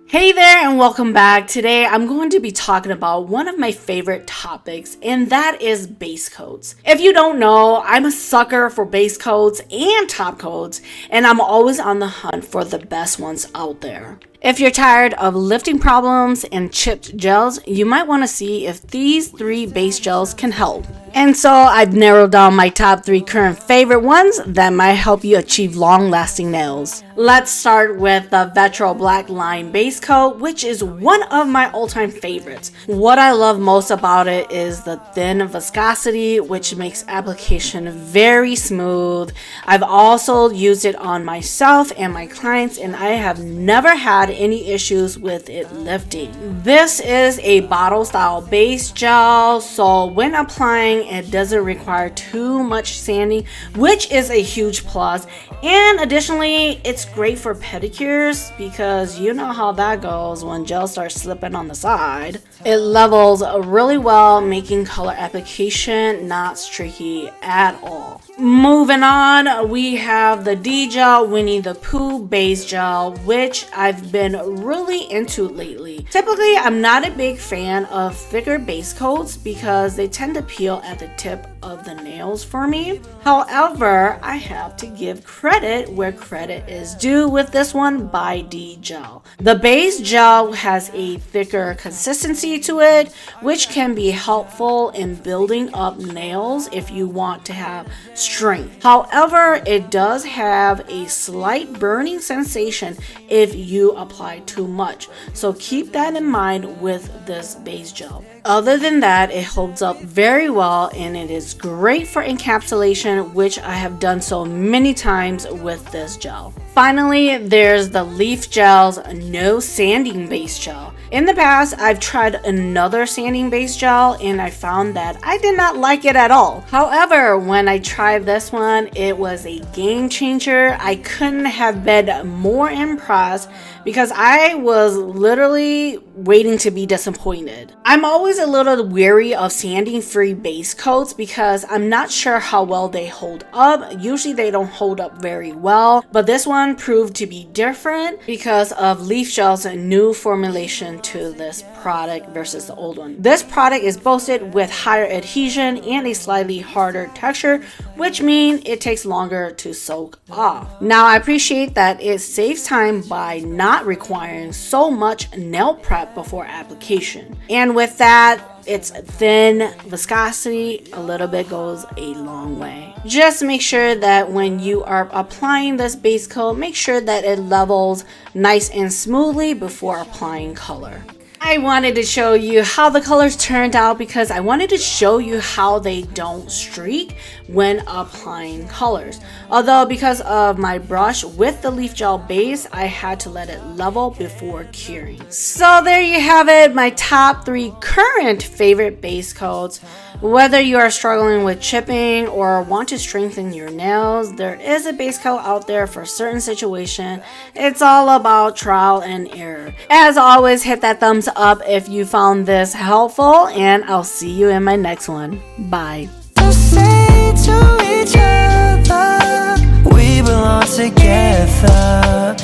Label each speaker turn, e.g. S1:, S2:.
S1: Hey there and welcome back. Today I'm going to be talking about one of my favorite topics, and that is base coats. If you don't know, I'm a sucker for base coats and top coats, and I'm always on the hunt for the best ones out there. If you're tired of lifting problems and chipped gels, you might want to see if these 3 base gels can help. And so I've narrowed down my top 3 current favorite ones that might help you achieve long-lasting nails. Let's start with the Vetro Black Line Base Coat, which is one of my all-time favorites. What I love most about it is the thin viscosity, which makes application very smooth. I've also used it on myself and my clients, and I have never had any issues with it lifting. This is a bottle style base gel, so when applying it doesn't require too much sanding, which is a huge plus. And additionally, it's great for pedicures because you know how that goes when gel starts slipping on the side. It levels really well, making color application not streaky at all. Moving on, we have the Dgel Winnie the Pooh base gel, which I've been really into lately. Typically, I'm not a big fan of thicker base coats because they tend to peel at the tip of the nails for me. However, I have to give credit where credit is due with this one by Dgel. The base gel has a thicker consistency to it, which can be helpful in building up nails if you want to have strength. However, it does have a slight burning sensation if you apply too much, so keep that in mind with this base gel. Other than that, it holds up very well and it is great for encapsulation, which I have done so many times with this gel. Finally, there's the LeafGels No Sanding Base Gel. In the past, I've tried another sanding base gel and I found that I did not like it at all. However, when I tried this one, it was a game changer. I couldn't have been more impressed because I was literally waiting to be disappointed. I'm always a little weary of sanding free base coats because I'm not sure how well they hold up. Usually they don't hold up very well, but this one proved to be different because of LeafGel's new formulation to this product versus the old one. This product is boasted with higher adhesion and a slightly harder texture, which means it takes longer to soak off. Now, I appreciate that it saves time by not requiring so much nail prep before application. And with that, its thin viscosity a little bit goes a long way. Just make sure that when you are applying this base coat, make sure that it levels nice and smoothly before applying color. I wanted to show you how the colors turned out because I wanted to show you how they don't streak when applying colors. Although because of my brush with the LeafGel base, I had to let it level before curing. So there you have it, my top 3 current favorite base coats. Whether you are struggling with chipping or want to strengthen your nails, there is a base coat out there for certain situations. It's all about trial and error. As always, hit that thumbs up if you found this helpful, and I'll see you in my next one. Bye.
S2: Say to each other, we belong together.